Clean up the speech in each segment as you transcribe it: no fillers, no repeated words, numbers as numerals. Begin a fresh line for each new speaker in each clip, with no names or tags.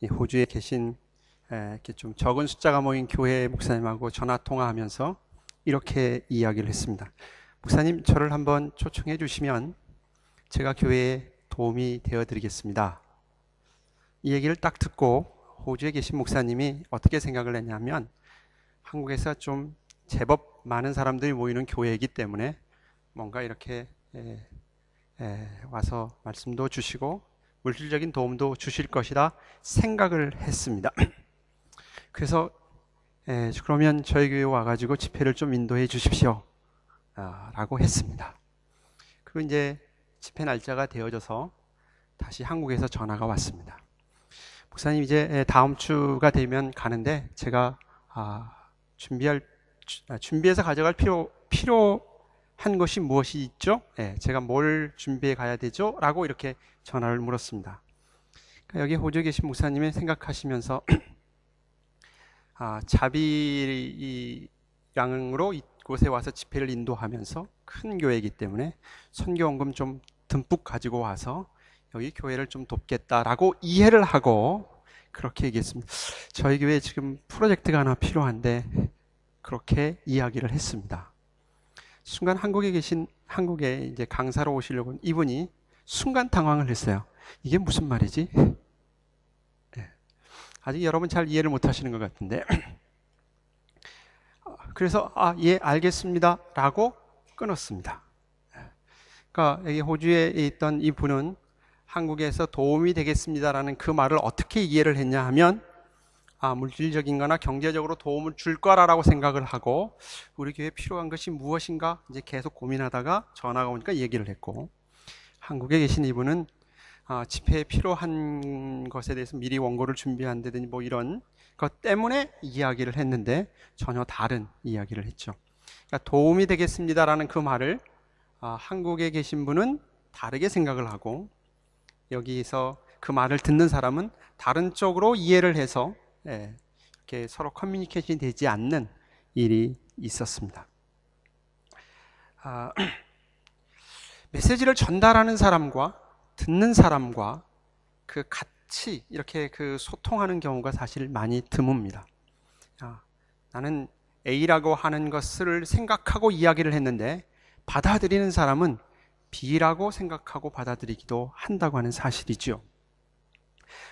이 호주에 계신 이렇게 좀 적은 숫자가 모인 교회 목사님하고 전화 통화하면서 이렇게 이야기를 했습니다. 목사님, 저를 한번 초청해 주시면 제가 교회에 도움이 되어 드리겠습니다. 이 얘기를 딱 듣고 호주에 계신 목사님이 어떻게 생각을 했냐면, 한국에서 좀 제법 많은 사람들이 모이는 교회이기 때문에 뭔가 이렇게 와서 말씀도 주시고 물질적인 도움도 주실 것이다 생각을 했습니다. 그래서 그러면 저희 교회 와가지고 집회를 좀 인도해 주십시오 라고 했습니다. 그리고 이제 집회 날짜가 되어져서 다시 한국에서 전화가 왔습니다. 목사님, 이제 다음 주가 되면 가는데 제가 준비해서 가져갈 필요한 것이 무엇이 있죠? 제가 뭘 준비해 가야 되죠? 라고 이렇게 전화를 물었습니다. 그러니까 여기 호주에 계신 목사님이 생각하시면서 자비량으로 이곳에 와서 집회를 인도하면서 큰 교회이기 때문에 선교원금 좀 듬뿍 가지고 와서 여기 교회를 좀 돕겠다라고 이해를 하고 그렇게 얘기했습니다. 저희 교회에 지금 프로젝트가 하나 필요한데 그렇게 이야기를 했습니다. 순간 한국에 이제 강사로 오시려고 이분이 순간 당황을 했어요. 이게 무슨 말이지? 아직 여러분 잘 이해를 못 하시는 것 같은데. 그래서 예, 알겠습니다 라고 끊었습니다. 그러니까 여기 호주에 있던 이 분은 한국에서 도움이 되겠습니다라는 그 말을 어떻게 이해를 했냐 하면, 물질적인 거나 경제적으로 도움을 줄 거라고 생각을 하고, 우리 교회에 필요한 것이 무엇인가 이제 계속 고민하다가 전화가 오니까 얘기를 했고, 한국에 계신 이분은 집회에 필요한 것에 대해서 미리 원고를 준비한다든지 뭐 이런 것 때문에 이야기를 했는데 전혀 다른 이야기를 했죠. 그러니까 도움이 되겠습니다라는 그 말을 한국에 계신 분은 다르게 생각을 하고, 여기서 그 말을 듣는 사람은 다른 쪽으로 이해를 해서 이렇게 서로 커뮤니케이션이 되지 않는 일이 있었습니다. 메시지를 전달하는 사람과 듣는 사람과 그 같이 이렇게 그 소통하는 경우가 사실 많이 드뭅니다. 나는 A라고 하는 것을 생각하고 이야기를 했는데 받아들이는 사람은 B라고 생각하고 받아들이기도 한다고 하는 사실이죠.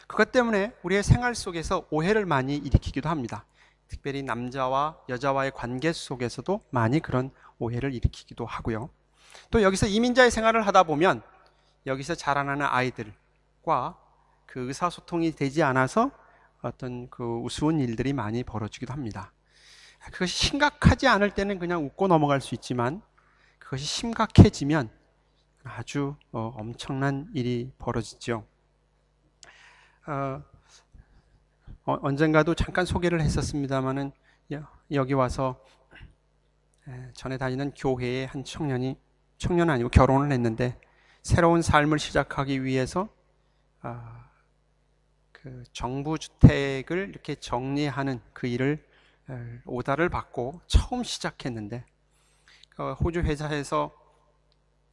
그것 때문에 우리의 생활 속에서 오해를 많이 일으키기도 합니다. 특별히 남자와 여자와의 관계 속에서도 많이 그런 오해를 일으키기도 하고요. 또 여기서 이민자의 생활을 하다 보면 여기서 자라나는 아이들과 그 의사소통이 되지 않아서 어떤 그 우스운 일들이 많이 벌어지기도 합니다. 그것이 심각하지 않을 때는 그냥 웃고 넘어갈 수 있지만 그것이 심각해지면 아주 엄청난 일이 벌어지죠. 언젠가도 잠깐 소개를 했었습니다마는 여기 와서 전에 다니는 교회의 한 청년 아니고 결혼을 했는데 새로운 삶을 시작하기 위해서 그 정부 주택을 이렇게 정리하는 그 일을 오다를 받고 처음 시작했는데 호주 회사에서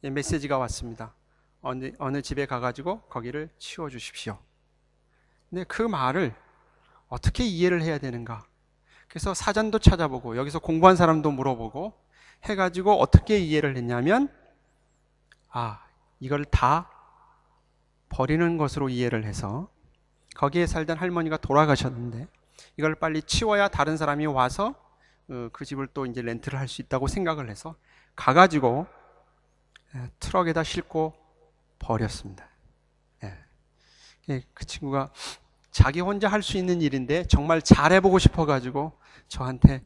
메시지가 왔습니다. 어느 집에 가가지고 거기를 치워주십시오. 근데 그 말을 어떻게 이해를 해야 되는가? 그래서 사전도 찾아보고 여기서 공부한 사람도 물어보고 해가지고 어떻게 이해를 했냐면 이걸 다 버리는 것으로 이해를 해서 거기에 살던 할머니가 돌아가셨는데 이걸 빨리 치워야 다른 사람이 와서 그 집을 또 이제 렌트를 할 수 있다고 생각을 해서 가가지고 트럭에다 싣고 버렸습니다. 그 친구가 자기 혼자 할 수 있는 일인데 정말 잘해보고 싶어가지고 저한테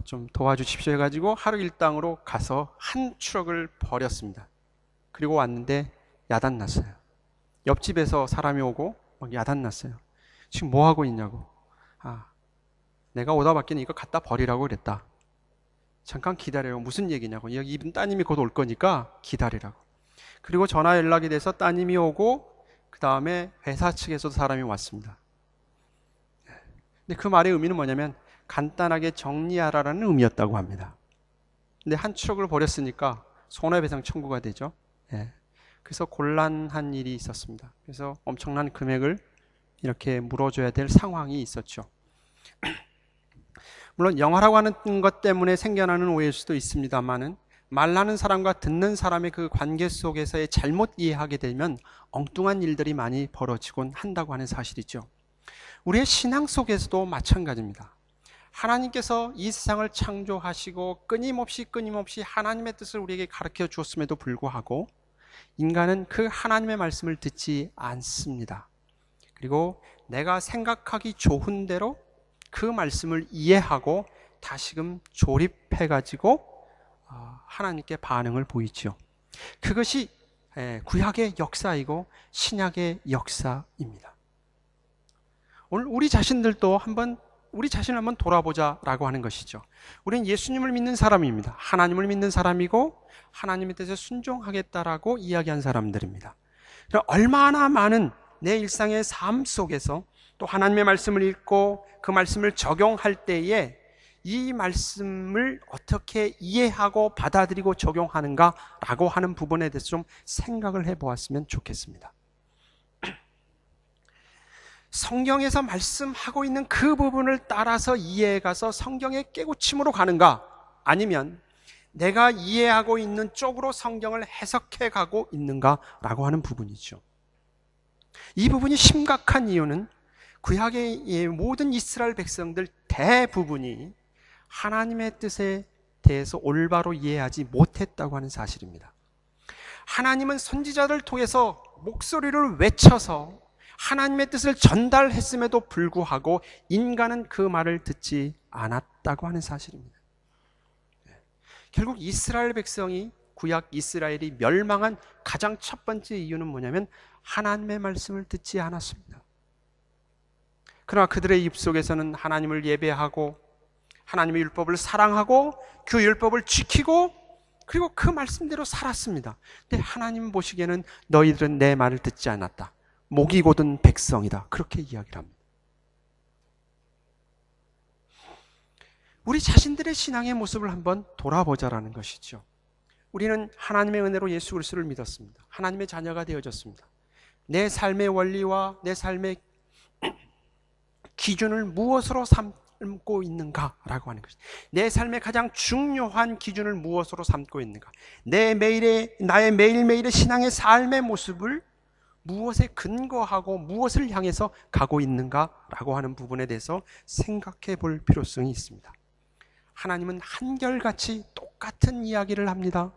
좀 도와주십시오 해가지고 하루 일당으로 가서 한 트럭을 버렸습니다. 그리고 왔는데 야단났어요. 옆집에서 사람이 오고 막 야단났어요. 지금 뭐 하고 있냐고. 내가 오다 받기는 이거 갖다 버리라고 그랬다. 잠깐 기다려요. 무슨 얘기냐고. 여기 이분 따님이 곧 올 거니까 기다리라고. 그리고 전화 연락이 돼서 따님이 오고 그 다음에 회사 측에서도 사람이 왔습니다. 근데 그 말의 의미는 뭐냐면 간단하게 정리하라라는 의미였다고 합니다. 근데 한 트럭을 버렸으니까 손해배상 청구가 되죠. 그래서 곤란한 일이 있었습니다. 그래서 엄청난 금액을 이렇게 물어줘야 될 상황이 있었죠. 물론 영화라고 하는 것 때문에 생겨나는 오해일 수도 있습니다만은, 말하는 사람과 듣는 사람의 그 관계 속에서의 잘못 이해하게 되면 엉뚱한 일들이 많이 벌어지곤 한다고 하는 사실이죠. 우리의 신앙 속에서도 마찬가지입니다. 하나님께서 이 세상을 창조하시고 끊임없이 하나님의 뜻을 우리에게 가르쳐 주었음에도 불구하고 인간은 그 하나님의 말씀을 듣지 않습니다. 그리고 내가 생각하기 좋은 대로 그 말씀을 이해하고 다시금 조립해가지고 하나님께 반응을 보이죠. 그것이 구약의 역사이고 신약의 역사입니다. 오늘 우리 자신을 한번 돌아보자라고 하는 것이죠. 우리는 예수님을 믿는 사람입니다. 하나님을 믿는 사람이고 하나님의 뜻에 순종하겠다라고 이야기한 사람들입니다. 얼마나 많은 내 일상의 삶 속에서 또 하나님의 말씀을 읽고 그 말씀을 적용할 때에 이 말씀을 어떻게 이해하고 받아들이고 적용하는가라고 하는 부분에 대해서 좀 생각을 해보았으면 좋겠습니다. 성경에서 말씀하고 있는 그 부분을 따라서 이해해가서 성경의 깨우침으로 가는가, 아니면 내가 이해하고 있는 쪽으로 성경을 해석해 가고 있는가라고 하는 부분이죠. 이 부분이 심각한 이유는 구약의 모든 이스라엘 백성들 대부분이 하나님의 뜻에 대해서 올바로 이해하지 못했다고 하는 사실입니다. 하나님은 선지자들을 통해서 목소리를 외쳐서 하나님의 뜻을 전달했음에도 불구하고 인간은 그 말을 듣지 않았다고 하는 사실입니다. 결국 이스라엘 백성이, 구약 이스라엘이 멸망한 가장 첫 번째 이유는 뭐냐면 하나님의 말씀을 듣지 않았습니다. 그러나 그들의 입속에서는 하나님을 예배하고 하나님의 율법을 사랑하고 그 율법을 지키고 그리고 그 말씀대로 살았습니다. 근데 하나님 보시기에는 너희들은 내 말을 듣지 않았다. 목이 곧은 백성이다. 그렇게 이야기를 합니다. 우리 자신들의 신앙의 모습을 한번 돌아보자라는 것이죠. 우리는 하나님의 은혜로 예수 그리스도를 믿었습니다. 하나님의 자녀가 되어졌습니다. 내 삶의 원리와 내 삶의 기준을 무엇으로 삼고 있는가라고 하는 것입니다. 내 삶의 가장 중요한 기준을 무엇으로 삼고 있는가? 나의 매일매일의 신앙의 삶의 모습을 무엇에 근거하고 무엇을 향해서 가고 있는가라고 하는 부분에 대해서 생각해 볼 필요성이 있습니다. 하나님은 한결같이 똑같은 이야기를 합니다.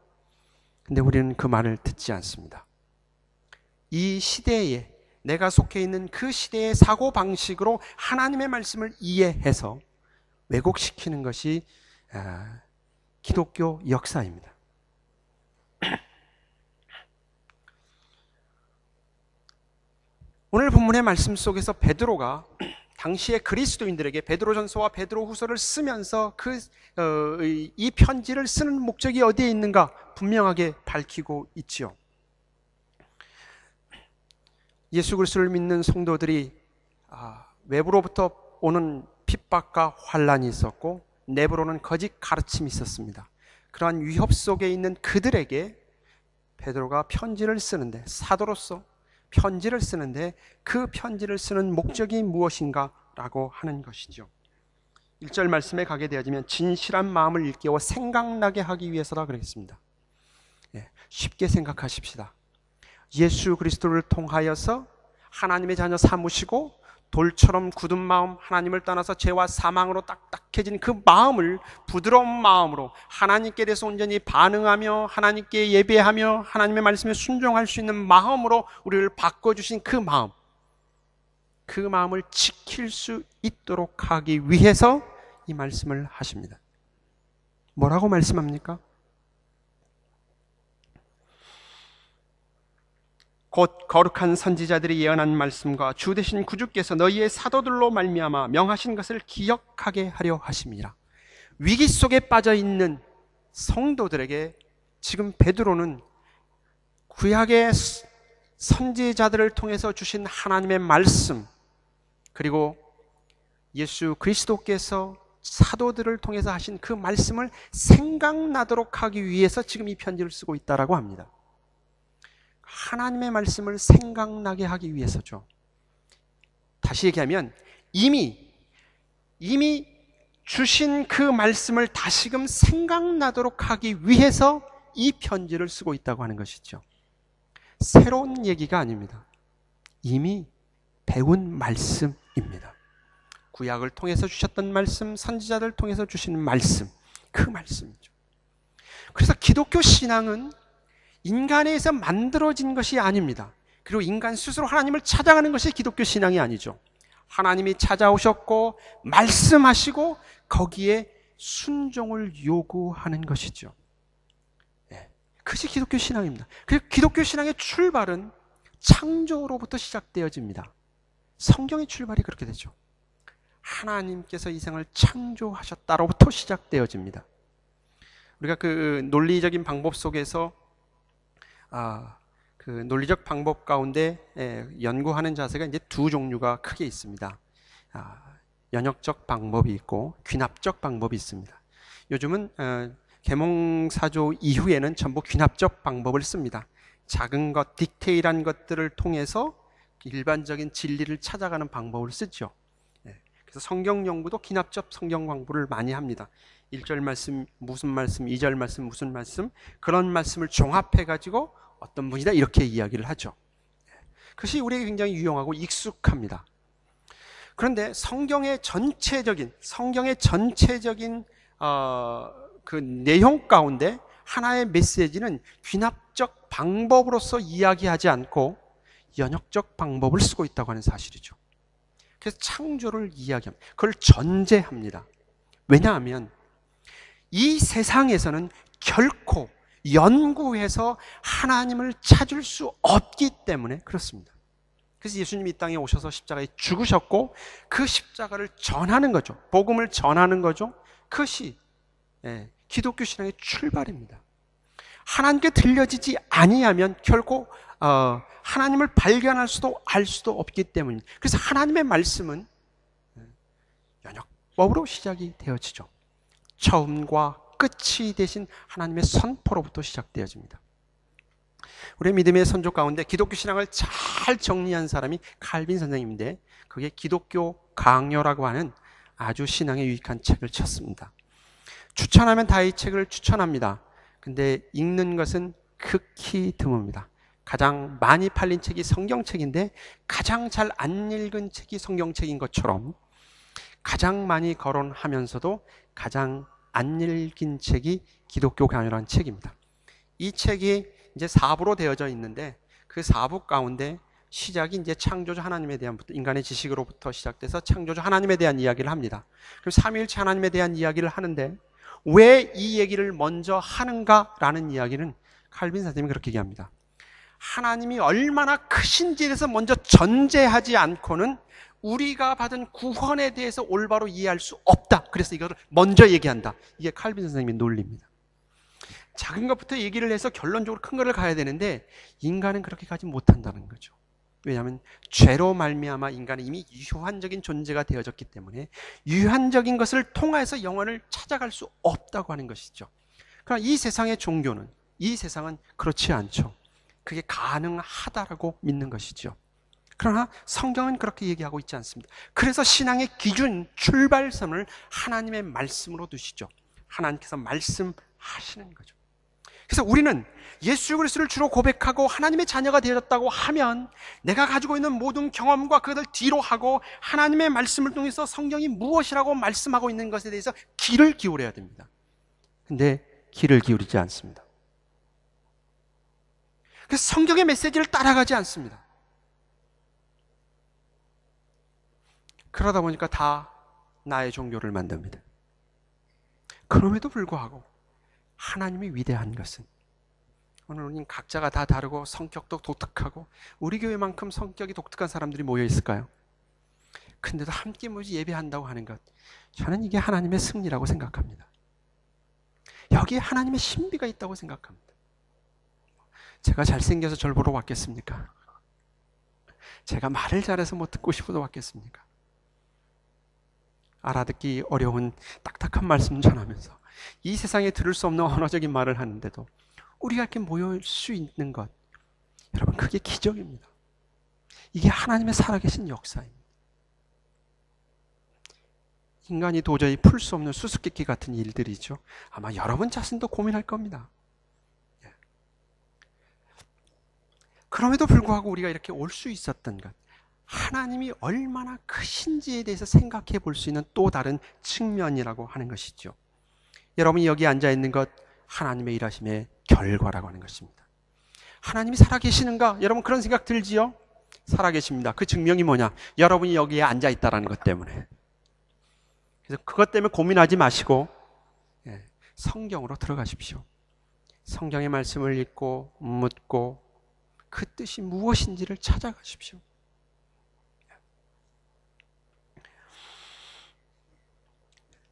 근데 우리는 그 말을 듣지 않습니다. 이 시대에, 내가 속해 있는 그 시대의 사고방식으로 하나님의 말씀을 이해해서 왜곡시키는 것이 기독교 역사입니다. 오늘 본문의 말씀 속에서 베드로가 당시의 그리스도인들에게 베드로전서와 베드로후서를 쓰면서 이 편지를 쓰는 목적이 어디에 있는가 분명하게 밝히고 있지요. 예수 그리스도를 믿는 성도들이 외부로부터 오는 핍박과 환난이 있었고 내부로는 거짓 가르침이 있었습니다. 그러한 위협 속에 있는 그들에게 베드로가 편지를 쓰는데, 사도로서 편지를 쓰는데 그 편지를 쓰는 목적이 무엇인가라고 하는 것이죠. 1절 말씀에 가게 되어지면 진실한 마음을 일깨워 생각나게 하기 위해서라 그러겠습니다. 쉽게 생각하십시다. 예수 그리스도를 통하여서 하나님의 자녀 삼으시고 돌처럼 굳은 마음, 하나님을 떠나서 죄와 사망으로 딱딱해진 그 마음을 부드러운 마음으로 하나님께 대해서 온전히 반응하며 하나님께 예배하며 하나님의 말씀에 순종할 수 있는 마음으로 우리를 바꿔주신 그 마음을 지킬 수 있도록 하기 위해서 이 말씀을 하십니다. 뭐라고 말씀합니까? 곧 거룩한 선지자들이 예언한 말씀과 주 되신 구주께서 너희의 사도들로 말미암아 명하신 것을 기억하게 하려 하심이라. 위기 속에 빠져있는 성도들에게 지금 베드로는 구약의 선지자들을 통해서 주신 하나님의 말씀, 그리고 예수 그리스도께서 사도들을 통해서 하신 그 말씀을 생각나도록 하기 위해서 지금 이 편지를 쓰고 있다라고 합니다. 하나님의 말씀을 생각나게 하기 위해서죠. 다시 얘기하면 이미 주신 그 말씀을 다시금 생각나도록 하기 위해서 이 편지를 쓰고 있다고 하는 것이죠. 새로운 얘기가 아닙니다. 이미 배운 말씀입니다. 구약을 통해서 주셨던 말씀, 선지자들 통해서 주시는 말씀, 그 말씀이죠. 그래서 기독교 신앙은 인간에 의해서 만들어진 것이 아닙니다. 그리고 인간 스스로 하나님을 찾아가는 것이 기독교 신앙이 아니죠. 하나님이 찾아오셨고 말씀하시고 거기에 순종을 요구하는 것이죠. 그것이 기독교 신앙입니다. 그리고 기독교 신앙의 출발은 창조로부터 시작되어집니다. 성경의 출발이 그렇게 되죠. 하나님께서 이 세상을 창조하셨다로부터 시작되어집니다. 우리가 그 논리적인 방법 속에서 그 논리적 방법 가운데 연구하는 자세가 이제 두 종류가 크게 있습니다. 연역적 방법이 있고 귀납적 방법이 있습니다. 요즘은 계몽사조 이후에는 전부 귀납적 방법을 씁니다. 작은 것, 디테일한 것들을 통해서 일반적인 진리를 찾아가는 방법을 쓰죠. 그래서 성경 연구도 귀납적 성경 공부를 많이 합니다. 1절 말씀 무슨 말씀, 2절 말씀 무슨 말씀, 그런 말씀을 종합해가지고 어떤 분이다 이렇게 이야기를 하죠. 그것이 우리에게 굉장히 유용하고 익숙합니다. 그런데 성경의 전체적인 그 내용 가운데 하나의 메시지는 귀납적 방법으로서 이야기하지 않고 연역적 방법을 쓰고 있다고 하는 사실이죠. 그래서 창조를 이야기합니다. 그걸 전제합니다. 왜냐하면 이 세상에서는 결코 연구해서 하나님을 찾을 수 없기 때문에 그렇습니다. 그래서 예수님이 이 땅에 오셔서 십자가에 죽으셨고 그 십자가를 전하는 거죠. 복음을 전하는 거죠. 그것이 기독교 신앙의 출발입니다. 하나님께 들려지지 아니하면 결코 하나님을 발견할 수도 알 수도 없기 때문입니다. 그래서 하나님의 말씀은 연역법으로 시작이 되어지죠. 처음과 끝이 되신 하나님의 선포로부터 시작되어집니다. 우리 믿음의 선조 가운데 기독교 신앙을 잘 정리한 사람이 칼빈 선생님인데 그게 기독교 강요라고 하는 아주 신앙에 유익한 책을 쳤습니다. 추천하면 다 이 책을 추천합니다. 근데 읽는 것은 극히 드뭅니다. 가장 많이 팔린 책이 성경책인데 가장 잘 안 읽은 책이 성경책인 것처럼 가장 많이 거론하면서도 가장 안 읽힌 책이 기독교 강요라는 책입니다. 이 책이 이제 4부로 되어져 있는데 그 4부 가운데 시작이 이제 창조주 하나님에 대한 인간의 지식으로부터 시작돼서 창조주 하나님에 대한 이야기를 합니다. 그럼 삼위일체 하나님에 대한 이야기를 하는데 왜 이 얘기를 먼저 하는가라는 이야기는 칼빈 선생님이 그렇게 얘기합니다. 하나님이 얼마나 크신지에 대해서 먼저 전제하지 않고는 우리가 받은 구원에 대해서 올바로 이해할 수 없다. 그래서 이거를 먼저 얘기한다. 이게 칼빈 선생님의 논리입니다. 작은 것부터 얘기를 해서 결론적으로 큰 거를 가야 되는데 인간은 그렇게 가지 못한다는 거죠. 왜냐하면 죄로 말미암아 인간은 이미 유한적인 존재가 되어졌기 때문에 유한적인 것을 통해서 영혼을 찾아갈 수 없다고 하는 것이죠. 그러나 이 세상의 종교는, 이 세상은 그렇지 않죠. 그게 가능하다라고 믿는 것이죠. 그러나 성경은 그렇게 얘기하고 있지 않습니다. 그래서 신앙의 기준, 출발선을 하나님의 말씀으로 두시죠. 하나님께서 말씀하시는 거죠. 그래서 우리는 예수 그리스도를 주로 고백하고 하나님의 자녀가 되었다고 하면 내가 가지고 있는 모든 경험과 그것을 뒤로 하고 하나님의 말씀을 통해서 성경이 무엇이라고 말씀하고 있는 것에 대해서 귀를 기울여야 됩니다. 근데 귀를 기울이지 않습니다. 그래서 성경의 메시지를 따라가지 않습니다. 그러다 보니까 다 나의 종교를 만듭니다. 그럼에도 불구하고 하나님이 위대한 것은 오늘 우리는 각자가 다 다르고 성격도 독특하고 우리 교회만큼 성격이 독특한 사람들이 모여 있을까요? 근데도 함께 모여서 예배한다고 하는 것, 저는 이게 하나님의 승리라고 생각합니다. 여기에 하나님의 신비가 있다고 생각합니다. 제가 잘생겨서 절 보러 왔겠습니까? 제가 말을 잘해서 뭐 듣고 싶어서 왔겠습니까? 알아듣기 어려운 딱딱한 말씀 전하면서 이 세상에 들을 수 없는 언어적인 말을 하는데도 우리가 이렇게 모일 수 있는 것, 여러분 그게 기적입니다. 이게 하나님의 살아계신 역사입니다. 인간이 도저히 풀 수 없는 수수께끼 같은 일들이죠. 아마 여러분 자신도 고민할 겁니다. 그럼에도 불구하고 우리가 이렇게 올 수 있었던 것, 하나님이 얼마나 크신지에 대해서 생각해 볼 수 있는 또 다른 측면이라고 하는 것이죠. 여러분이 여기 앉아 있는 것, 하나님의 일하심의 결과라고 하는 것입니다. 하나님이 살아계시는가? 여러분 그런 생각 들지요? 살아계십니다. 그 증명이 뭐냐? 여러분이 여기에 앉아 있다는 것 때문에. 그래서 그것 때문에 고민하지 마시고 성경으로 들어가십시오. 성경의 말씀을 읽고 묻고 그 뜻이 무엇인지를 찾아가십시오.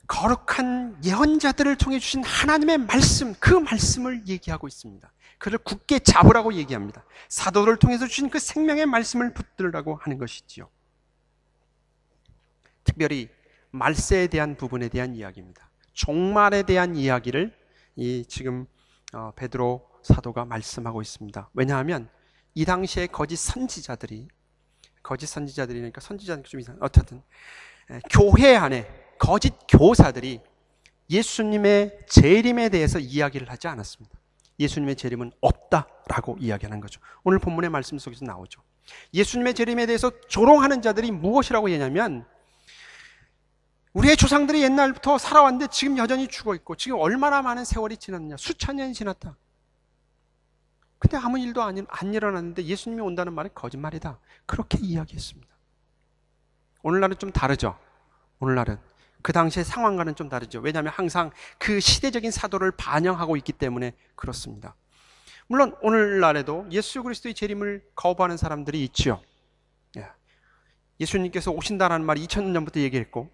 거룩한 예언자들을 통해 주신 하나님의 말씀, 그 말씀을 얘기하고 있습니다. 그를 굳게 잡으라고 얘기합니다. 사도를 통해서 주신 그 생명의 말씀을 붙들으라고 하는 것이지요. 특별히 말세에 대한 부분에 대한 이야기입니다. 종말에 대한 이야기를 지금 베드로 사도가 말씀하고 있습니다. 왜냐하면 이 당시에 거짓 선지자들이니까 선지자는 좀 이상, 어쨌든 교회 안에 거짓 교사들이 예수님의 재림에 대해서 이야기를 하지 않았습니다. 예수님의 재림은 없다라고 이야기하는 거죠. 오늘 본문의 말씀 속에서 나오죠. 예수님의 재림에 대해서 조롱하는 자들이 무엇이라고 얘기하냐면, 우리의 조상들이 옛날부터 살아왔는데 지금 여전히 죽어 있고 지금 얼마나 많은 세월이 지났느냐, 수천 년이 지났다. 근데 아무 일도 안 일어났는데 예수님이 온다는 말은 거짓말이다. 그렇게 이야기했습니다. 오늘날은 좀 다르죠. 오늘날은 그 당시의 상황과는 좀 다르죠. 왜냐하면 항상 그 시대적인 사도를 반영하고 있기 때문에 그렇습니다. 물론 오늘날에도 예수 그리스도의 재림을 거부하는 사람들이 있지요. 예수님께서 오신다라는 말이 2000년 전부터 얘기했고,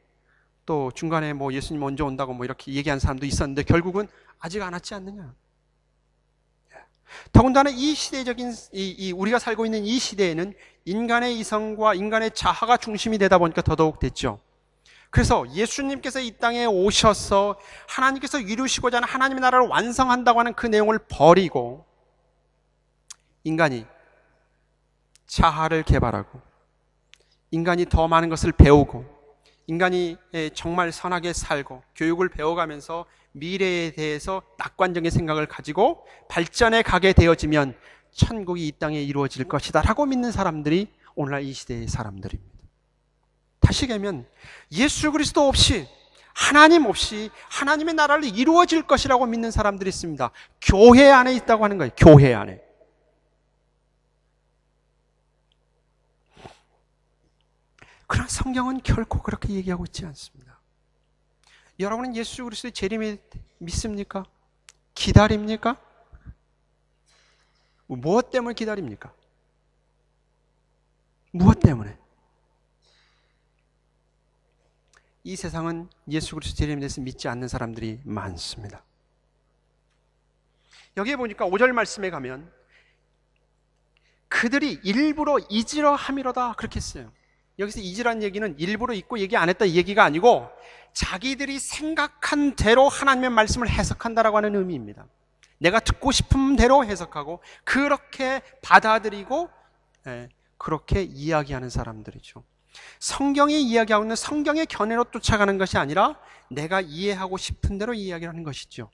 또 중간에 뭐 예수님 언제 온다고 뭐 이렇게 얘기한 사람도 있었는데 결국은 아직 안 왔지 않느냐. 더군다나 이 시대적인 우리가 살고 있는 이 시대에는 인간의 이성과 인간의 자아가 중심이 되다 보니까 더더욱 됐죠. 그래서 예수님께서 이 땅에 오셔서 하나님께서 이루시고자 하는 하나님의 나라를 완성한다고 하는 그 내용을 버리고 인간이 자아를 개발하고 인간이 더 많은 것을 배우고 인간이 정말 선하게 살고 교육을 배워가면서 미래에 대해서 낙관적인 생각을 가지고 발전해 가게 되어지면 천국이 이 땅에 이루어질 것이다 라고 믿는 사람들이 오늘날 이 시대의 사람들입니다. 다시 얘기하면 예수 그리스도 없이, 하나님 없이 하나님의 나라를 이루어질 것이라고 믿는 사람들이 있습니다. 교회 안에 있다고 하는 거예요. 교회 안에. 그러나 성경은 결코 그렇게 얘기하고 있지 않습니다. 여러분은 예수 그리스도의 재림을 믿습니까? 기다립니까? 무엇 때문에 기다립니까? 무엇 때문에? 이 세상은 예수 그리스도 재림에 대해서 믿지 않는 사람들이 많습니다. 여기에 보니까 5절 말씀에 가면 그들이 일부러 잊으려 함이로다 그렇게 했어요. 여기서 잊으라는 얘기는 일부러 잊고 얘기 안 했다 이 얘기가 아니고 자기들이 생각한 대로 하나님의 말씀을 해석한다라고 하는 의미입니다. 내가 듣고 싶은 대로 해석하고 그렇게 받아들이고 그렇게 이야기하는 사람들이죠. 성경이 이야기하고 있는 성경의 견해로 쫓아가는 것이 아니라 내가 이해하고 싶은 대로 이야기하는 것이죠.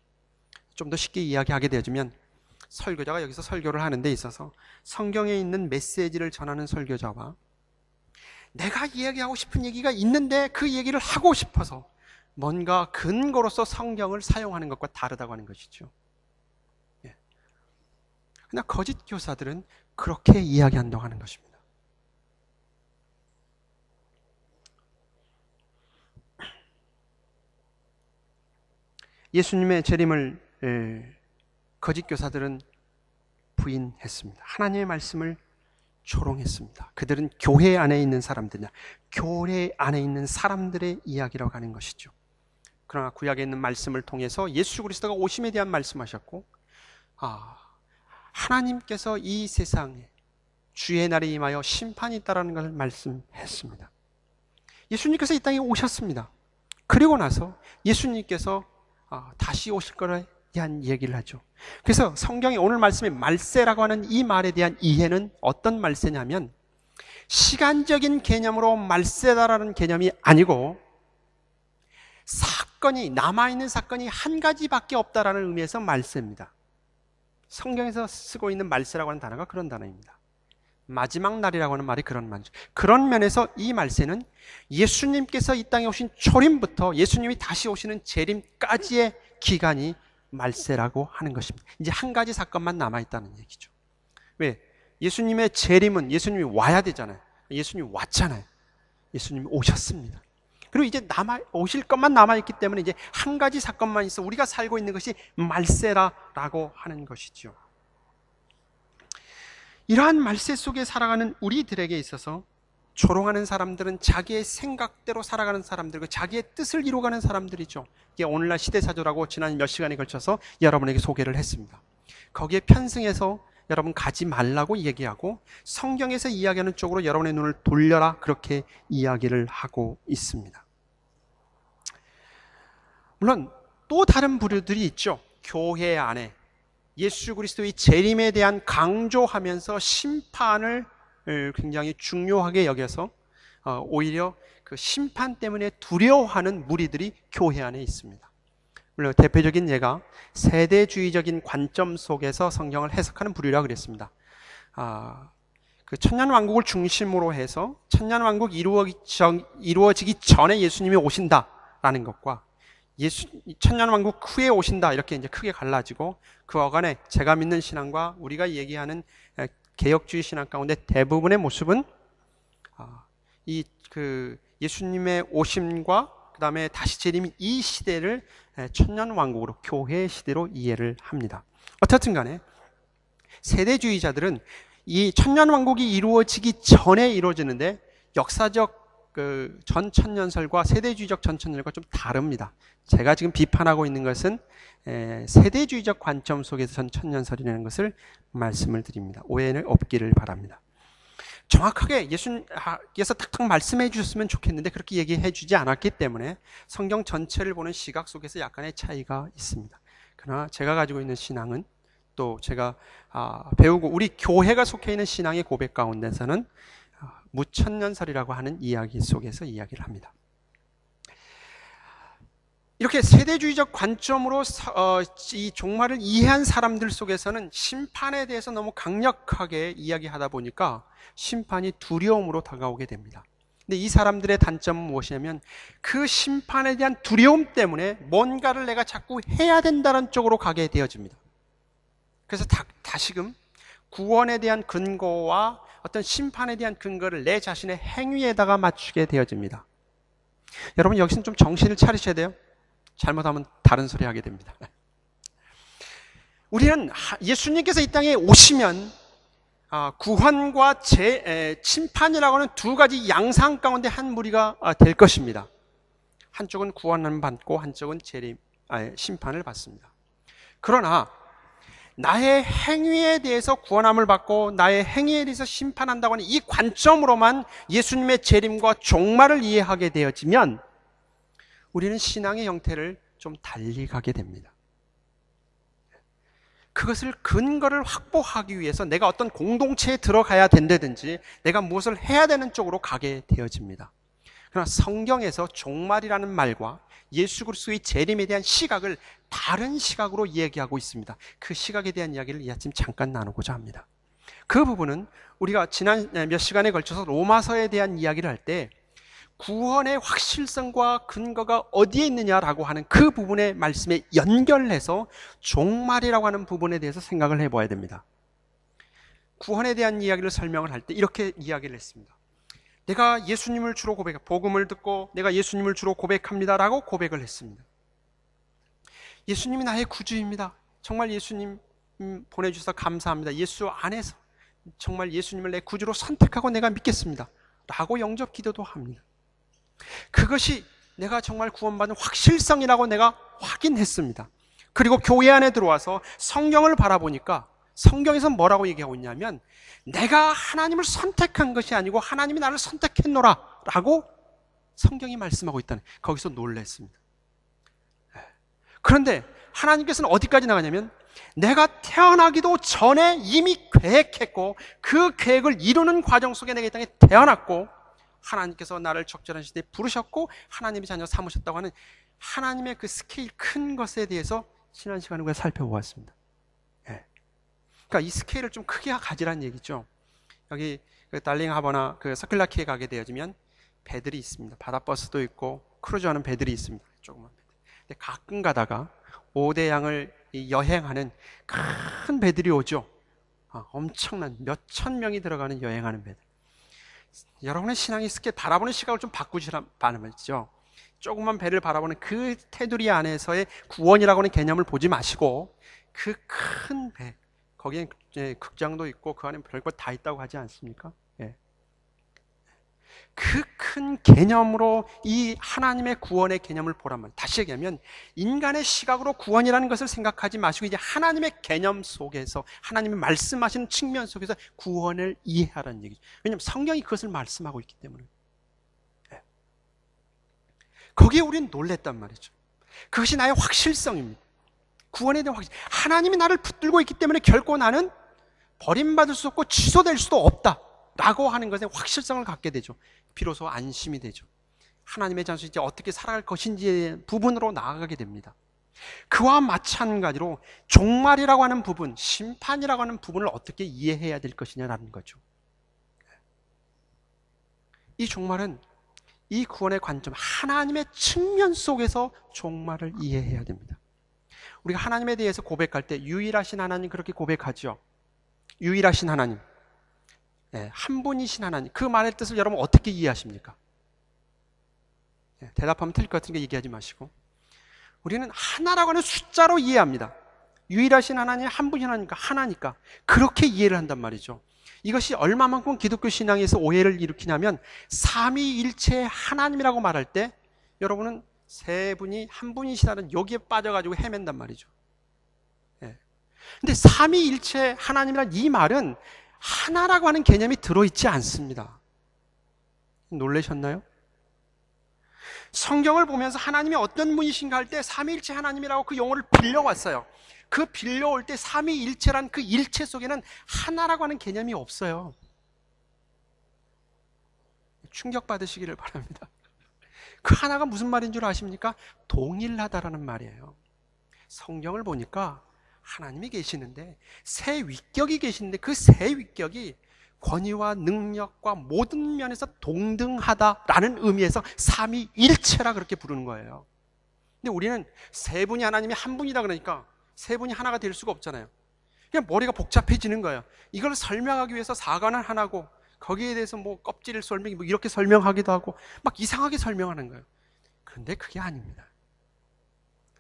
좀 더 쉽게 이야기하게 되어지면 설교자가 여기서 설교를 하는 데 있어서 성경에 있는 메시지를 전하는 설교자와 내가 이야기하고 싶은 얘기가 있는데 그 얘기를 하고 싶어서 뭔가 근거로서 성경을 사용하는 것과 다르다고 하는 것이죠. 그러나 거짓 교사들은 그렇게 이야기한다고 하는 것입니다. 예수님의 재림을 거짓 교사들은 부인했습니다. 하나님의 말씀을 조롱했습니다. 그들은 교회 안에 있는 사람들이냐, 교회 안에 있는 사람들의 이야기라고 하는 것이죠. 그러나 구약에 있는 말씀을 통해서 예수 그리스도가 오심에 대한 말씀하셨고, 하나님께서 이 세상에 주의 날에 임하여 심판이 있다라는 것을 말씀했습니다. 예수님께서 이 땅에 오셨습니다. 그리고 나서 예수님께서 다시 오실 거에 대한 얘기를 하죠. 그래서 성경이 오늘 말씀에 말세라고 하는 이 말에 대한 이해는 어떤 말세냐면 시간적인 개념으로 말세다라는 개념이 아니고 사건이, 남아있는 사건이 한 가지밖에 없다라는 의미에서 말세입니다. 성경에서 쓰고 있는 말세라고 하는 단어가 그런 단어입니다. 마지막 날이라고 하는 말이 그런 말이죠. 그런 면에서 이 말세는 예수님께서 이 땅에 오신 초림부터 예수님이 다시 오시는 재림까지의 기간이 말세라고 하는 것입니다. 이제 한 가지 사건만 남아있다는 얘기죠. 왜? 예수님의 재림은 예수님이 와야 되잖아요. 예수님이 왔잖아요. 예수님이 오셨습니다. 그리고 이제 오실 것만 남아있기 때문에 이제 한 가지 사건만 있어 우리가 살고 있는 것이 말세라고 하는 것이죠. 이러한 말세 속에 살아가는 우리들에게 있어서 조롱하는 사람들은 자기의 생각대로 살아가는 사람들이고 자기의 뜻을 이루어가는 사람들이죠. 이게 오늘날 시대사조라고 지난 몇 시간에 걸쳐서 여러분에게 소개를 했습니다. 거기에 편승해서 여러분 가지 말라고 얘기하고 성경에서 이야기하는 쪽으로 여러분의 눈을 돌려라 그렇게 이야기를 하고 있습니다. 물론 또 다른 부류들이 있죠. 교회 안에 예수 그리스도의 재림에 대한 강조하면서 심판을 굉장히 중요하게 여겨서 오히려 그 심판 때문에 두려워하는 무리들이 교회 안에 있습니다. 물론 대표적인 예가 세대주의적인 관점 속에서 성경을 해석하는 부류라 그랬습니다. 그 천년왕국을 중심으로 해서 천년왕국 이루어지기 전에 예수님이 오신다라는 것과 천년왕국 후에 오신다 이렇게 이제 크게 갈라지고 그 어간에 제가 믿는 신앙과 우리가 얘기하는 개혁주의 신앙 가운데 대부분의 모습은 예수님의 오심과 그 다음에 다시 재림 이 시대를 천년왕국으로 교회의 시대로 이해를 합니다. 어떻든 간에 세대주의자들은 이 천년왕국이 이루어지기 전에 이루어지는데 역사적 그 전천년설과 세대주의적 전천년설과 좀 다릅니다. 제가 지금 비판하고 있는 것은 세대주의적 관점 속에서 전천년설이라는 것을 말씀을 드립니다. 오해는 없기를 바랍니다. 정확하게 예수님께서 탁탁 말씀해 주셨으면 좋겠는데 그렇게 얘기해 주지 않았기 때문에 성경 전체를 보는 시각 속에서 약간의 차이가 있습니다. 그러나 제가 가지고 있는 신앙은 또 제가 배우고 우리 교회가 속해 있는 신앙의 고백 가운데서는 무천년설이라고 하는 이야기 속에서 이야기를 합니다. 이렇게 세대주의적 관점으로 이 종말을 이해한 사람들 속에서는 심판에 대해서 너무 강력하게 이야기하다 보니까 심판이 두려움으로 다가오게 됩니다. 근데 이 사람들의 단점은 무엇이냐면 그 심판에 대한 두려움 때문에 뭔가를 내가 자꾸 해야 된다는 쪽으로 가게 되어집니다. 그래서 다시금 구원에 대한 근거와 어떤 심판에 대한 근거를 내 자신의 행위에다가 맞추게 되어집니다. 여러분 여기서는 좀 정신을 차리셔야 돼요. 잘못하면 다른 소리 하게 됩니다. 우리는 예수님께서 이 땅에 오시면 구원과 심판이라고 하는 두 가지 양상 가운데 한 무리가 될 것입니다. 한쪽은 구원을 받고 한쪽은 심판을 받습니다. 그러나 나의 행위에 대해서 구원함을 받고 나의 행위에 대해서 심판한다고 하는 이 관점으로만 예수님의 재림과 종말을 이해하게 되어지면 우리는 신앙의 형태를 좀 달리 가게 됩니다. 그것을 근거를 확보하기 위해서 내가 어떤 공동체에 들어가야 된다든지 내가 무엇을 해야 되는 쪽으로 가게 되어집니다. 그러나 성경에서 종말이라는 말과 예수 그리스도의 재림에 대한 시각을 다른 시각으로 이야기하고 있습니다. 그 시각에 대한 이야기를 이 아침 잠깐 나누고자 합니다. 그 부분은 우리가 지난 몇 시간에 걸쳐서 로마서에 대한 이야기를 할 때 구원의 확실성과 근거가 어디에 있느냐라고 하는 그 부분의 말씀에 연결해서 종말이라고 하는 부분에 대해서 생각을 해봐야 됩니다. 구원에 대한 이야기를 설명을 할 때 이렇게 이야기를 했습니다. 내가 예수님을 주로 복음을 듣고 내가 예수님을 주로 고백합니다라고 고백을 했습니다. 예수님이 나의 구주입니다. 정말 예수님 보내주셔서 감사합니다. 예수 안에서 정말 예수님을 내 구주로 선택하고 내가 믿겠습니다. 라고 영접 기도도 합니다. 그것이 내가 정말 구원받은 확실성이라고 내가 확인했습니다. 그리고 교회 안에 들어와서 성경을 바라보니까 성경에서 뭐라고 얘기하고 있냐면 내가 하나님을 선택한 것이 아니고 하나님이 나를 선택했노라 라고 성경이 말씀하고 있다는 거기서 놀랐습니다. 그런데 하나님께서는 어디까지 나가냐면 내가 태어나기도 전에 이미 계획했고 그 계획을 이루는 과정 속에 내가 이 땅에 태어났고 하나님께서 나를 적절한 시대에 부르셨고 하나님의 자녀 삼으셨다고 하는 하나님의 그 스케일 큰 것에 대해서 지난 시간에 우리가 살펴보았습니다. 예. 그러니까 이 스케일을 좀 크게 가지란 얘기죠. 여기 그 달링 하버나 그 서클라키에 가게 되어지면 배들이 있습니다. 바다버스도 있고 크루즈하는 배들이 있습니다. 조그만 배들. 근데 가끔 가다가 오대양을 여행하는 큰 배들이 오죠. 엄청난 몇천 명이 들어가는 여행하는 배들. 여러분의 신앙의 스케일 바라보는 시각을 좀 바꾸시란 말이죠. 조그만 배를 바라보는 그 테두리 안에서의 구원이라고 하는 개념을 보지 마시고 그 큰 배, 거기엔 극장도 있고 그 안에 별것 다 있다고 하지 않습니까? 예. 그 큰 개념으로 이 하나님의 구원의 개념을 보란 말이에요. 다시 얘기하면 인간의 시각으로 구원이라는 것을 생각하지 마시고 이제 하나님의 개념 속에서 하나님이 말씀하시는 측면 속에서 구원을 이해하라는 얘기죠. 왜냐하면 성경이 그것을 말씀하고 있기 때문에. 예. 거기에 우리는 놀랬단 말이죠. 그것이 나의 확실성입니다. 구원에 대한 확실. 하나님이 나를 붙들고 있기 때문에 결코 나는 버림받을 수 없고 취소될 수도 없다 라고 하는 것에 확실성을 갖게 되죠. 비로소 안심이 되죠. 하나님의 자녀로 이제 어떻게 살아갈 것인지의 부분으로 나아가게 됩니다. 그와 마찬가지로 종말이라고 하는 부분, 심판이라고 하는 부분을 어떻게 이해해야 될 것이냐라는 거죠. 이 종말은 이 구원의 관점, 하나님의 측면 속에서 종말을 이해해야 됩니다. 우리가 하나님에 대해서 고백할 때 유일하신 하나님 그렇게 고백하죠. 유일하신 하나님, 한 분이신 하나님, 그 말의 뜻을 여러분 어떻게 이해하십니까? 대답하면 틀릴 것 같으니까 얘기하지 마시고 우리는 하나라고 하는 숫자로 이해합니다. 유일하신 하나님, 한 분이 하나니까 그렇게 이해를 한단 말이죠. 이것이 얼마만큼 기독교 신앙에서 오해를 일으키냐면 삼위일체의 하나님이라고 말할 때 여러분은 세 분이 한 분이시다는 여기에 빠져가지고 헤맨단 말이죠. 근데 삼위일체 하나님이란 이 말은 하나라고 하는 개념이 들어있지 않습니다. 놀라셨나요? 성경을 보면서 하나님이 어떤 분이신가 할 때 삼위일체 하나님이라고 그 용어를 빌려왔어요. 그 빌려올 때 삼위일체란 그 일체 속에는 하나라고 하는 개념이 없어요. 충격받으시기를 바랍니다. 그 하나가 무슨 말인 줄 아십니까? 동일하다라는 말이에요. 성경을 보니까 하나님이 계시는데 세 위격이 계시는데 그 세 위격이 권위와 능력과 모든 면에서 동등하다라는 의미에서 삼위일체라 그렇게 부르는 거예요. 근데 우리는 세 분이 하나님이 한 분이다 그러니까 세 분이 하나가 될 수가 없잖아요. 그냥 머리가 복잡해지는 거예요. 이걸 설명하기 위해서 사관을 하나고 거기에 대해서 뭐 껍질 설명이 뭐 이렇게 설명하기도 하고 막 이상하게 설명하는 거예요. 그런데 그게 아닙니다.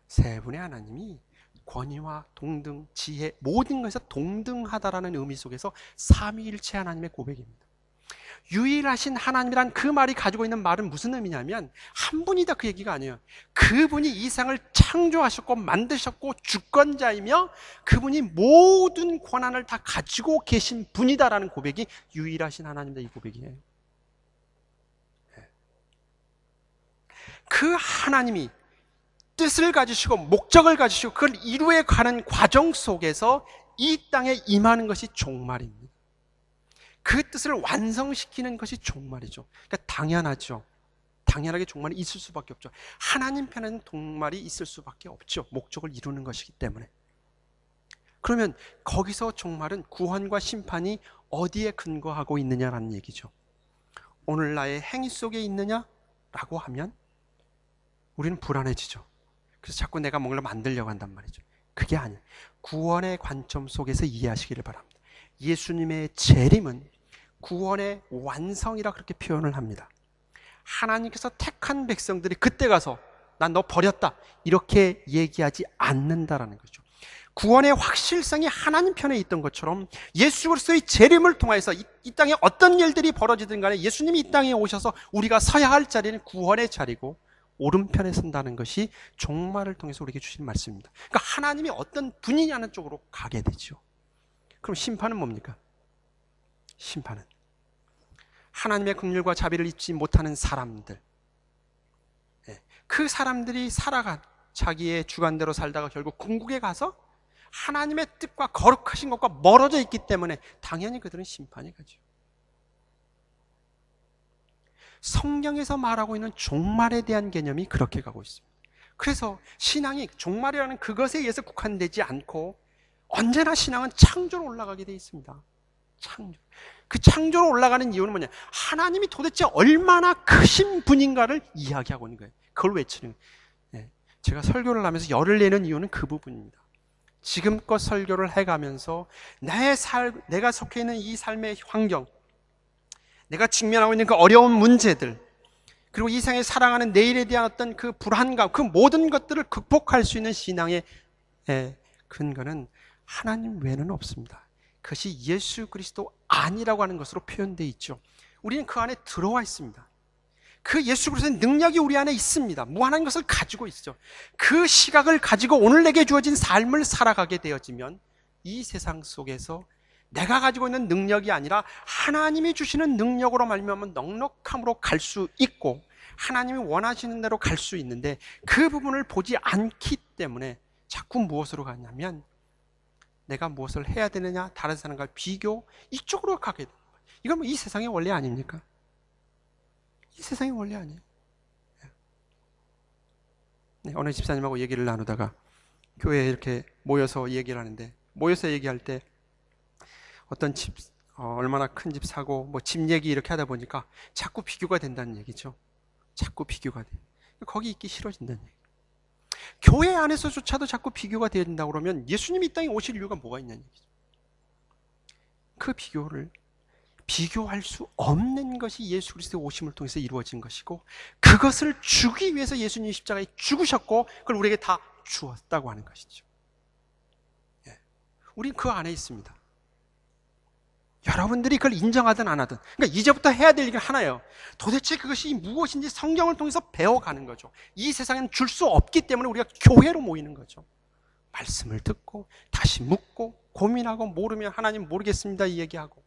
세 분의 하나님이 권위와 동등, 지혜, 모든 것에서 동등하다라는 의미 속에서 삼위일체 하나님의 고백입니다. 유일하신 하나님이란 그 말이 가지고 있는 말은 무슨 의미냐면 한 분이다 그 얘기가 아니에요. 그분이 이 세상을 창조하셨고 만드셨고 주권자이며 그분이 모든 권한을 다 가지고 계신 분이다라는 고백이 유일하신 하나님이다 이 고백이에요. 그 하나님이 뜻을 가지시고 목적을 가지시고 그걸 이루어 가는 과정 속에서 이 땅에 임하는 것이 종말입니다. 그 뜻을 완성시키는 것이 종말이죠. 그러니까 당연하죠. 당연하게 종말이 있을 수밖에 없죠. 하나님 편에는 종말이 있을 수밖에 없죠. 목적을 이루는 것이기 때문에. 그러면 거기서 종말은 구원과 심판이 어디에 근거하고 있느냐라는 얘기죠. 오늘 나의 행위 속에 있느냐라고 하면 우리는 불안해지죠. 그래서 자꾸 내가 뭔가를 만들려고 한단 말이죠. 그게 아니에요. 구원의 관점 속에서 이해하시기를 바랍니다. 예수님의 재림은 구원의 완성이라 그렇게 표현을 합니다. 하나님께서 택한 백성들이 그때 가서 난 너 버렸다 이렇게 얘기하지 않는다라는 거죠. 구원의 확실성이 하나님 편에 있던 것처럼 예수 그리스도의 재림을 통해서 이 땅에 어떤 일들이 벌어지든 간에 예수님이 이 땅에 오셔서 우리가 서야 할 자리는 구원의 자리고 오른편에 선다는 것이 종말을 통해서 우리에게 주신 말씀입니다. 그러니까 하나님이 어떤 분이냐는 쪽으로 가게 되죠. 그럼 심판은 뭡니까? 심판은 하나님의 긍휼과 자비를 잊지 못하는 사람들, 그 사람들이 살아간 자기의 주관대로 살다가 결국 궁극에 가서 하나님의 뜻과 거룩하신 것과 멀어져 있기 때문에 당연히 그들은 심판에 가죠. 성경에서 말하고 있는 종말에 대한 개념이 그렇게 가고 있습니다. 그래서 신앙이 종말이라는 그것에 의해서 국한되지 않고 언제나 신앙은 창조로 올라가게 되어 있습니다. 창조. 그 창조로 올라가는 이유는 뭐냐? 하나님이 도대체 얼마나 크신 분인가를 이야기하고 있는 거예요. 그걸 외치는 거예요. 네. 제가 설교를 하면서 열을 내는 이유는 그 부분입니다. 지금껏 설교를 해가면서 내가 속해 있는 이 삶의 환경, 내가 직면하고 있는 그 어려운 문제들, 그리고 이 세상에 살아가는 내일에 대한 어떤 그 불안감, 그 모든 것들을 극복할 수 있는 신앙의 근거는 하나님 외에는 없습니다. 그것이 예수 그리스도 아니라고 하는 것으로 표현되어 있죠. 우리는 그 안에 들어와 있습니다. 그 예수 그리스도의 능력이 우리 안에 있습니다. 무한한 것을 가지고 있죠. 그 시각을 가지고 오늘 내게 주어진 삶을 살아가게 되어지면 이 세상 속에서 내가 가지고 있는 능력이 아니라 하나님이 주시는 능력으로 말미암아 넉넉함으로 갈 수 있고 하나님이 원하시는 대로 갈 수 있는데 그 부분을 보지 않기 때문에 자꾸 무엇으로 가냐면 내가 무엇을 해야 되느냐, 다른 사람과 비교, 이쪽으로 가게 됩니다. 이건 뭐 이 세상의 원리 아닙니까? 이 세상의 원리 아니에요. 네, 어느 집사님하고 얘기를 나누다가 교회에 이렇게 모여서 얘기를 하는데, 모여서 얘기할 때 어떤 집, 얼마나 큰 집 사고 뭐 집 얘기 이렇게 하다 보니까 자꾸 비교가 된다는 얘기죠. 자꾸 비교가 돼. 거기 있기 싫어진다는 얘기. 교회 안에서조차도 자꾸 비교가 된다고 그러면 예수님이 이 땅에 오실 이유가 뭐가 있냐는 얘기죠. 그 비교를 비교할 수 없는 것이 예수 그리스도의 오심을 통해서 이루어진 것이고 그것을 주기 위해서 예수님이 십자가에 죽으셨고 그걸 우리에게 다 주었다고 하는 것이죠. 예. 우린 그 안에 있습니다. 여러분들이 그걸 인정하든 안 하든, 그러니까 이제부터 해야 될 일은 하나예요. 도대체 그것이 무엇인지 성경을 통해서 배워가는 거죠. 이 세상에는 줄 수 없기 때문에 우리가 교회로 모이는 거죠. 말씀을 듣고 다시 묻고 고민하고 모르면 하나님 모르겠습니다 이 얘기하고.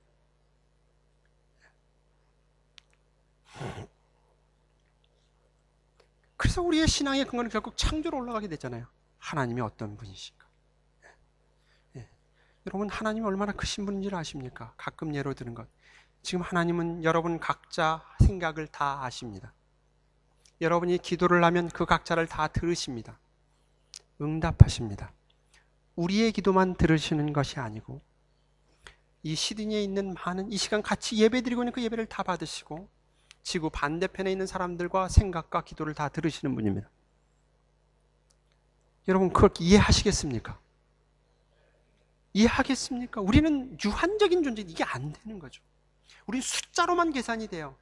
그래서 우리의 신앙의 근거는 결국 창조로 올라가게 되잖아요. 하나님이 어떤 분이신가. 여러분 하나님이 얼마나 크신 분인지를 아십니까? 가끔 예로 드는 것. 지금 하나님은 여러분 각자 생각을 다 아십니다. 여러분이 기도를 하면 그 각자를 다 들으십니다. 응답하십니다. 우리의 기도만 들으시는 것이 아니고 이 시드니에 있는 많은 이 시간 같이 예배드리고 있는 그 예배를 다 받으시고 지구 반대편에 있는 사람들과 생각과 기도를 다 들으시는 분입니다. 여러분 그걸 이해하시겠습니까? 이해하겠습니까? 우리는 유한적인 존재, 이게 안 되는 거죠. 우리는 숫자로만 계산이 돼요.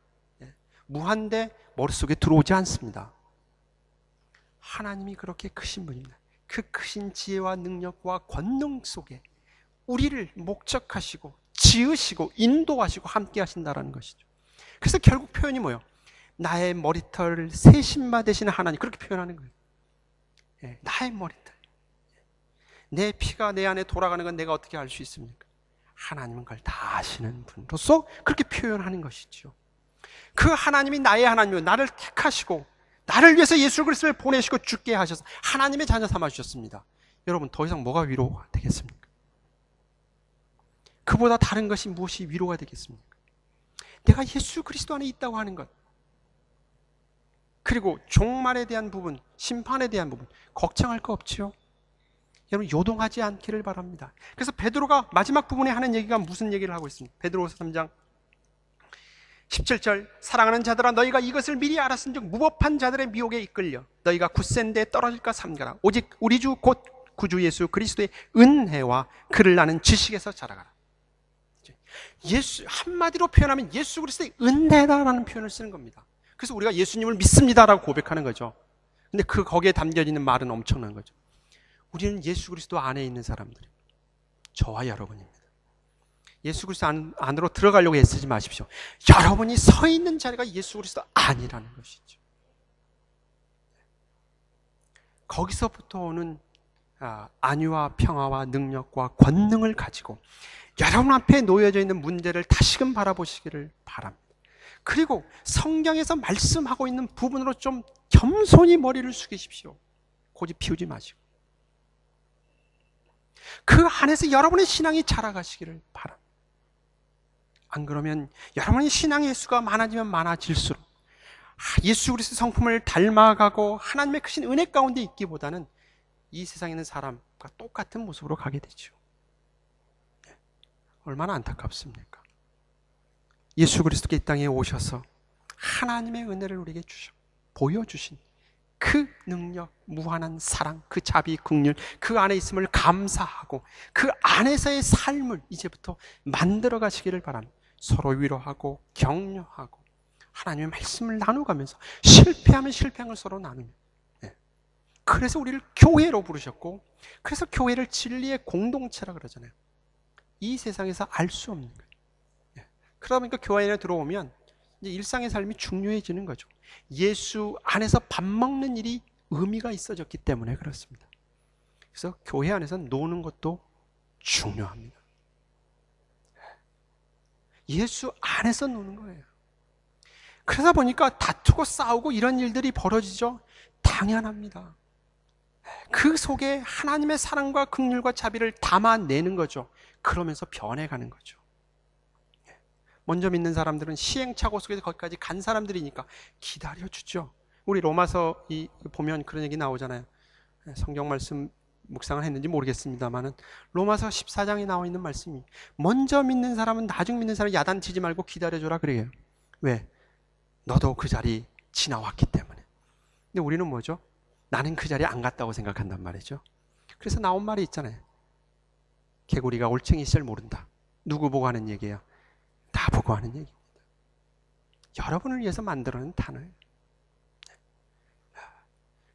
무한대 머릿속에 들어오지 않습니다. 하나님이 그렇게 크신 분입니다. 그 크신 지혜와 능력과 권능 속에 우리를 목적하시고 지으시고 인도하시고 함께 하신다는 것이죠. 그래서 결국 표현이 뭐예요? 나의 머리털을 세신바 되시는 하나님, 그렇게 표현하는 거예요. 나의 머리털. 내 피가 내 안에 돌아가는 건 내가 어떻게 알 수 있습니까? 하나님은 그걸 다 아시는 분으로서 그렇게 표현하는 것이죠. 그 하나님이 나의 하나님이요 나를 택하시고 나를 위해서 예수 그리스도를 보내시고 죽게 하셔서 하나님의 자녀 삼아 주셨습니다. 여러분 더 이상 뭐가 위로가 되겠습니까? 그보다 다른 것이 무엇이 위로가 되겠습니까? 내가 예수 그리스도 안에 있다고 하는 것, 그리고 종말에 대한 부분, 심판에 대한 부분 걱정할 거 없지요? 여러분 요동하지 않기를 바랍니다. 그래서 베드로가 마지막 부분에 하는 얘기가 무슨 얘기를 하고 있습니까? 베드로후서 3장 17절 사랑하는 자들아 너희가 이것을 미리 알았은즉 무법한 자들의 미혹에 이끌려 너희가 굳센 데 떨어질까 삼가라. 오직 우리 주 곧 구주 예수 그리스도의 은혜와 그를 아는 지식에서 자라가라. 예수 한마디로 표현하면 예수 그리스도의 은혜다라는 표현을 쓰는 겁니다. 그래서 우리가 예수님을 믿습니다라고 고백하는 거죠. 근데 거기에 담겨 있는 말은 엄청난 거죠. 우리는 예수 그리스도 안에 있는 사람들입니다. 저와 여러분입니다. 예수 그리스도 안으로 들어가려고 애쓰지 마십시오. 여러분이 서 있는 자리가 예수 그리스도 아니라는 것이죠. 거기서부터 오는 안위와 평화와 능력과 권능을 가지고 여러분 앞에 놓여져 있는 문제를 다시금 바라보시기를 바랍니다. 그리고 성경에서 말씀하고 있는 부분으로 좀 겸손히 머리를 숙이십시오. 고집 피우지 마시고. 그 안에서 여러분의 신앙이 자라가시기를 바랍니다. 안 그러면 여러분의 신앙의 횟수가 많아지면 많아질수록 예수 그리스도 성품을 닮아가고 하나님의 크신 은혜 가운데 있기보다는 이 세상에 있는 사람과 똑같은 모습으로 가게 되죠. 얼마나 안타깝습니까? 예수 그리스도께 이 땅에 오셔서 하나님의 은혜를 우리에게 보여주신 그 능력, 무한한 사랑, 그 자비, 긍휼, 그 안에 있음을 감사하고 그 안에서의 삶을 이제부터 만들어 가시기를 바랍니다. 서로 위로하고 격려하고 하나님의 말씀을 나누가면서 실패하면 실패한 걸 서로 나누며, 그래서 우리를 교회로 부르셨고, 그래서 교회를 진리의 공동체라 그러잖아요. 이 세상에서 알 수 없는 거예요. 그러다 보니까 교회 안에 들어오면 이제 일상의 삶이 중요해지는 거죠. 예수 안에서 밥 먹는 일이 의미가 있어졌기 때문에 그렇습니다. 그래서 교회 안에서 노는 것도 중요합니다. 예수 안에서 노는 거예요. 그러다 보니까 다투고 싸우고 이런 일들이 벌어지죠. 당연합니다. 그 속에 하나님의 사랑과 긍휼과 자비를 담아내는 거죠. 그러면서 변해가는 거죠. 먼저 믿는 사람들은 시행착오 속에서 거기까지 간 사람들이니까 기다려주죠. 우리 로마서 보면 그런 얘기 나오잖아요. 성경 말씀 묵상을 했는지 모르겠습니다만은 로마서 14장에 나와 있는 말씀이, 먼저 믿는 사람은 나중 믿는 사람 야단치지 말고 기다려줘라 그래요. 왜? 너도 그 자리 지나왔기 때문에. 근데 우리는 뭐죠? 나는 그 자리에 안 갔다고 생각한단 말이죠. 그래서 나온 말이 있잖아요. 개구리가 올챙이 씨를 모른다. 누구 보고 하는 얘기예요? 나 보고 하는 얘기입니다. 여러분을 위해서 만들어낸 단어예요.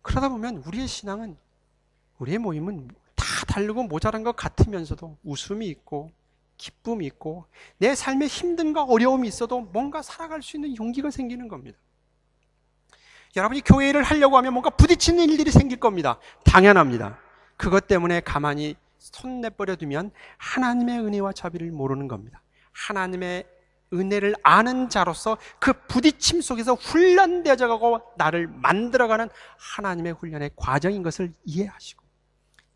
그러다 보면 우리의 신앙은, 우리의 모임은 다 다르고 모자란 것 같으면서도 웃음이 있고 기쁨이 있고 내 삶에 힘든가 어려움이 있어도 뭔가 살아갈 수 있는 용기가 생기는 겁니다. 여러분이 교회를 하려고 하면 뭔가 부딪히는 일들이 생길 겁니다. 당연합니다. 그것 때문에 가만히 손 내버려 두면 하나님의 은혜와 자비를 모르는 겁니다. 하나님의 은혜를 아는 자로서 그 부딪힘 속에서 훈련되어져 가고 나를 만들어가는 하나님의 훈련의 과정인 것을 이해하시고,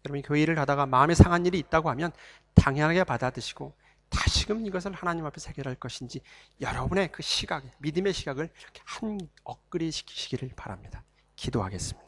여러분이 교회를 하다가 마음에 상한 일이 있다고 하면 당연하게 받아드시고 다시금 이것을 하나님 앞에서 해결할 것인지 여러분의 그 시각, 믿음의 시각을 한 업그레이드 시키시기를 바랍니다. 기도하겠습니다.